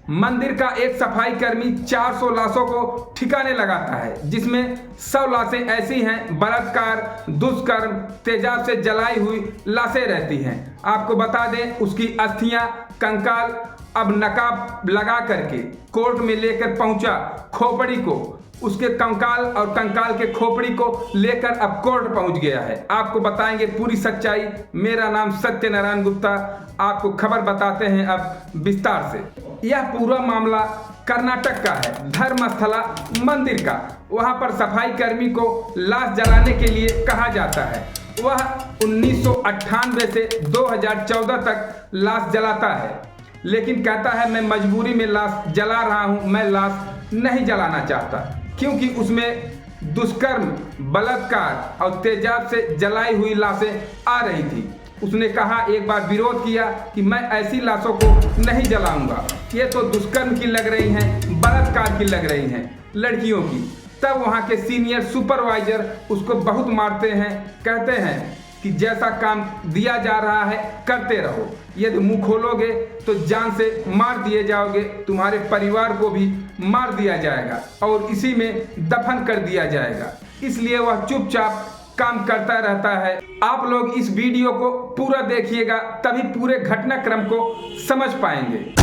मंदिर का एक सफाई कर्मी 400 लाशों को ठिकाने लगाता है, जिसमें 100 लाशें ऐसी हैं बलात्कार, दुष्कर्म, तेजाब से जलाई हुई लाशें रहती हैं। आपको बता दें, उसकी अस्थियां, कंकाल अब नकाब लगा करके कोर्ट में लेकर पहुंचा खोपड़ी को। उसके कंकाल और कंकाल के खोपड़ी को लेकर अब कोर्ट पहुंच गया है। आपको बताएंगे पूरी सच्चाई। मेरा नाम सत्यनारायण गुप्ता, आपको खबर बताते हैं अब विस्तार से। यह पूरा मामला कर्नाटक का है, धर्मस्थला मंदिर का। वहां पर सफाई कर्मी को लाश जलाने के लिए कहा जाता है। वह 1998 से 2014 तक लाश जलाता है, लेकिन कहता है मैं मजबूरी में लाश जला रहा हूं, मैं लाश नहीं जलाना चाहता, क्योंकि उसमें दुष्कर्म, बलात्कार और तेजाब से जलाई हुई लाशें आ रही थी। उसने कहा, एक बार विरोध किया कि मैं ऐसी लाशों को नहीं जलाऊंगा, ये तो दुष्कर्म की लग रही हैं, बलात्कार की लग रही हैं, लड़कियों की। तब वहाँ के सीनियर सुपरवाइजर उसको बहुत मारते हैं, कहते हैं कि जैसा काम दिया जा रहा है करते रहो, यदि मुंह खोलोगे तो जान से मार दिए जाओगे, तुम्हारे परिवार को भी मार दिया जाएगा और इसी में दफन कर दिया जाएगा। इसलिए वह चुपचाप काम करता रहता है। आप लोग इस वीडियो को पूरा देखिएगा, तभी पूरे घटनाक्रम को समझ पाएंगे।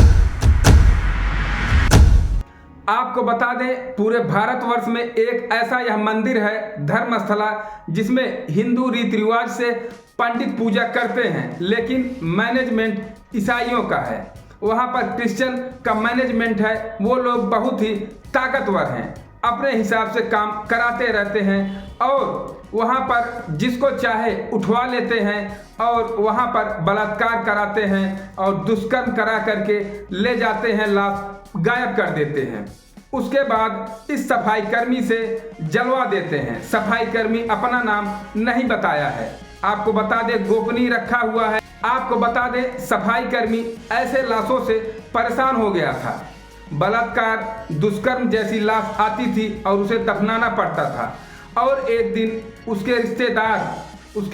आपको बता दें, पूरे भारतवर्ष में एक ऐसा यह मंदिर है धर्मस्थला, जिसमें हिंदू रीति रिवाज से पंडित पूजा करते हैं, लेकिन मैनेजमेंट ईसाइयों का है। वहाँ पर क्रिश्चियन का मैनेजमेंट है। वो लोग बहुत ही ताकतवर हैं, अपने हिसाब से काम कराते रहते हैं और वहाँ पर जिसको चाहे उठवा लेते हैं और वहाँ पर बलात्कार कराते हैं और दुष्कर्म करा करके ले जाते हैं, लाश गायब कर देते हैं। उसके बाद इस सफाई कर्मी से जलवा देते हैं। सफाई कर्मी अपना नाम नहीं बताया है, आपको बता दे गोपनीय रखा हुआ है। आपको बता दे, सफाई कर्मी ऐसे लाशों से परेशान हो गया था। बलात्कार, दुष्कर्म जैसी लाश आती थी और उसे दफनाना पड़ता था। और एक दिन उसके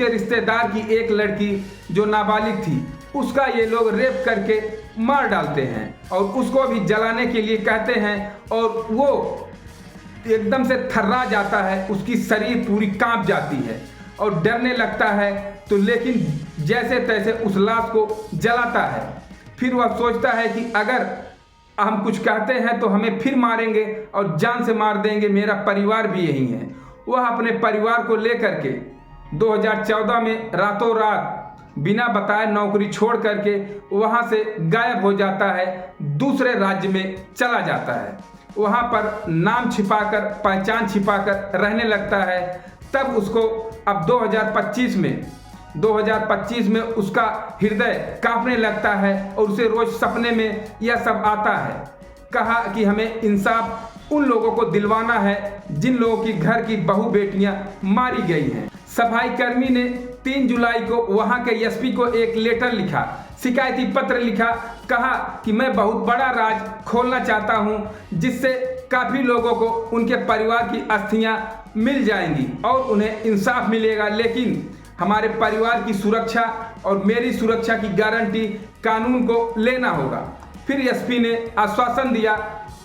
रिश्तेदार की एक लड़की जो नाबालिग थी, उसका ये लोग रेप करके मार डालते हैं और उसको भी जलाने के लिए कहते हैं और वो एकदम से थर्रा जाता है, उसकी शरीर पूरी कांप जाती है और डरने लगता है। तो लेकिन जैसे तैसे उस लाश को जलाता है। फिर वह सोचता है कि अगर हम कुछ कहते हैं तो हमें फिर मारेंगे और जान से मार देंगे, मेरा परिवार भी यही है। वह अपने परिवार को लेकर के 2014 में रातों रात बिना बताए नौकरी छोड़ करके वहाँ से गायब हो जाता है, दूसरे राज्य में चला जाता है। वहाँ पर नाम छिपाकर, पहचान छिपाकर रहने लगता है। तब उसको अब 2025 में उसका हृदय कांपने लगता है और उसे रोज सपने में यह सब आता है। कहा कि हमें इंसाफ उन लोगों को दिलवाना है जिन लोगों की घर की बहू बेटियां मारी गई हैं। सफाई कर्मी ने 3 जुलाई को वहां के एसपी को एक लेटर लिखा, शिकायती पत्र लिखा। कहा कि मैं बहुत बड़ा राज खोलना चाहता हूं, जिससे काफ़ी लोगों को उनके परिवार की अस्थियां मिल जाएंगी और उन्हें इंसाफ मिलेगा, लेकिन हमारे परिवार की सुरक्षा और मेरी सुरक्षा की गारंटी कानून को लेना होगा। फिर एसपी ने आश्वासन दिया।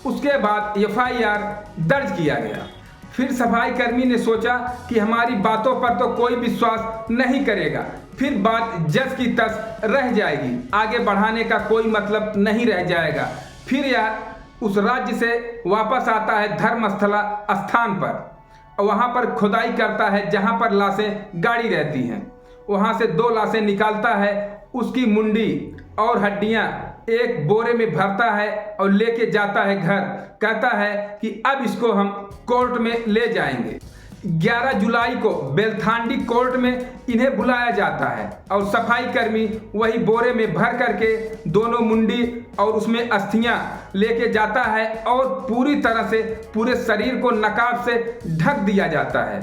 उसके बाद एफआईआर दर्ज किया गया। फिर सफाई कर्मी ने सोचा कि हमारी बातों पर तो कोई विश्वास नहीं करेगा, फिर बात जस की तस रह जाएगी, आगे बढ़ाने का कोई मतलब नहीं रह जाएगा। फिर यह उस राज्य से वापस आता है धर्मस्थला स्थान पर, वहाँ पर खुदाई करता है जहाँ पर लाशें गाड़ी रहती हैं। वहाँ से 2 लाशें निकालता है, उसकी मुंडी और हड्डियाँ एक बोरे में भरता है और लेके जाता है घर। कहता है कि अब इसको हम कोर्ट में ले जाएंगे। 11 जुलाई को बेलथांडी कोर्ट में इन्हें बुलाया जाता है और सफाई कर्मी वही बोरे में भर करके दोनों मुंडी और उसमें अस्थियां लेके जाता है और पूरी तरह से पूरे शरीर को नकाब से ढक दिया जाता है।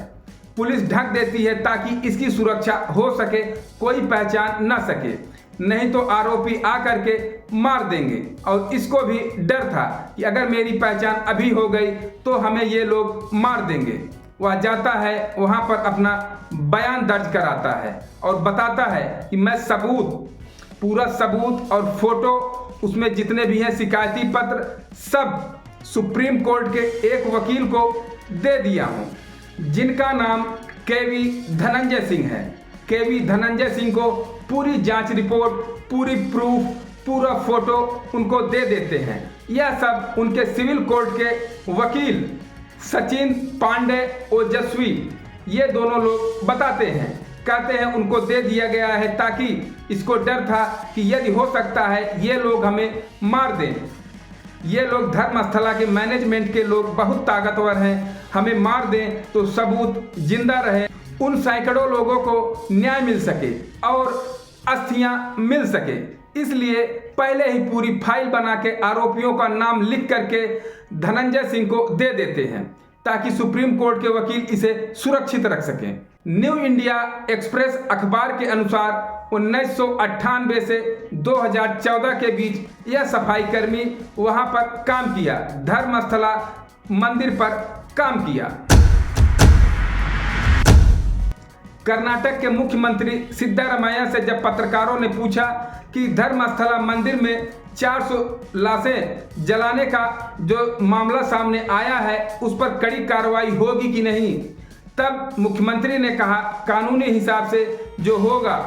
पुलिस ढक देती है ताकि इसकी सुरक्षा हो सके, कोई पहचान न सके, नहीं तो आरोपी आ करके मार देंगे। और इसको भी डर था कि अगर मेरी पहचान अभी हो गई तो हमें ये लोग मार देंगे। वह जाता है, वहाँ पर अपना बयान दर्ज कराता है और बताता है कि मैं पूरा सबूत और फोटो उसमें जितने भी हैं शिकायती पत्र सब सुप्रीम कोर्ट के एक वकील को दे दिया हूं, जिनका नाम केवी धनंजय सिंह है। केवी धनंजय सिंह को पूरी जांच रिपोर्ट, पूरी प्रूफ, पूरा फोटो उनको दे देते हैं। यह सब उनके सिविल कोर्ट के वकील सचिन पांडे ओजस्वी, ये दोनों लोग बताते हैं, कहते हैं उनको दे दिया गया है ताकि इसको डर था कि यदि हो सकता है ये लोग हमें मार दें, ये लोग धर्मस्थला के मैनेजमेंट के लोग बहुत ताकतवर हैं, हमें मार दें तो सबूत जिंदा रहे, उन सैकड़ों लोगों को न्याय मिल सके और अस्थियां मिल सके। इसलिए पहले ही पूरी फाइल बना के आरोपियों का नाम लिख करके धनंजय सिंह को दे देते हैं ताकि सुप्रीम कोर्ट के वकील इसे सुरक्षित रख सकें। न्यू इंडिया एक्सप्रेस अखबार के अनुसार 1998 से 2014 के बीच यह सफाई कर्मी वहां पर काम किया, धर्मस्थला मंदिर पर काम किया। कर्नाटक के मुख्यमंत्री सिद्धारमैया से जब पत्रकारों ने पूछा कि धर्मस्थला मंदिर में 400 लाशें जलाने का जो मामला सामने आया है उस पर कड़ी कार्रवाई होगी कि नहीं, तब मुख्यमंत्री ने कहा कानूनी हिसाब से जो होगा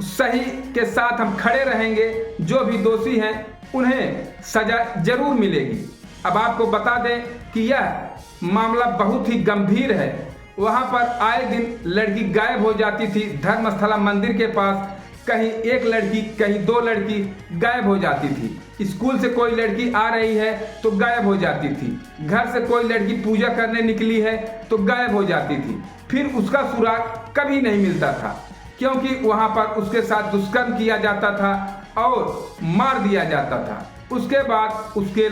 सही के साथ हम खड़े रहेंगे, जो भी दोषी हैं उन्हें सजा जरूर मिलेगी। अब आपको बता दें कि यह मामला बहुत ही गंभीर है। वहां पर आए दिन लड़की गायब हो जाती थी, धर्मस्थला मंदिर के पास कहीं एक लड़की कहीं दो लड़की गायब हो जाती थी। स्कूल से कोई लड़की आ रही है तो गायब हो जाती थी, घर से कोई लड़की पूजा करने निकली है तो गायब हो जाती थी, फिर उसका सुराग कभी नहीं मिलता था क्योंकि वहां पर उसके साथ दुष्कर्म किया जाता था और मार दिया जाता था। उसके बाद उसके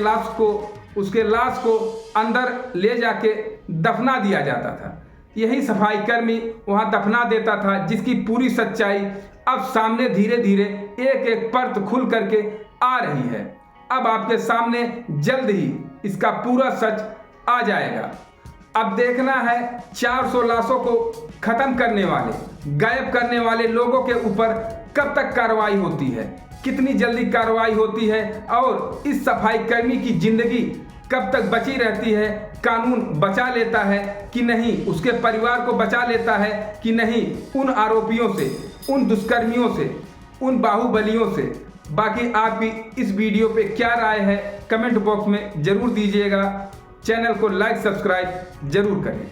लाश को अंदर ले जाके दफना दिया जाता था। यही सफाई कर्मी वहां दफना देता था, जिसकी पूरी सच्चाई अब सामने धीरे धीरे एक एक परत खुल करके आ रही है। अब आपके सामने जल्द ही इसका पूरा सच आ जाएगा। अब देखना है 400 लाशों को खत्म करने वाले, गायब करने वाले लोगों के ऊपर कब तक कार्रवाई होती है, कितनी जल्दी कार्रवाई होती है और इस सफाई कर्मी की जिंदगी कब तक बची रहती है, कानून बचा लेता है कि नहीं, उसके परिवार को बचा लेता है कि नहीं, उन आरोपियों से, उन दुष्कर्मियों से, उन बाहुबलियों से। बाकी आपकी इस वीडियो पे क्या राय है कमेंट बॉक्स में जरूर दीजिएगा। चैनल को लाइक सब्सक्राइब जरूर करें।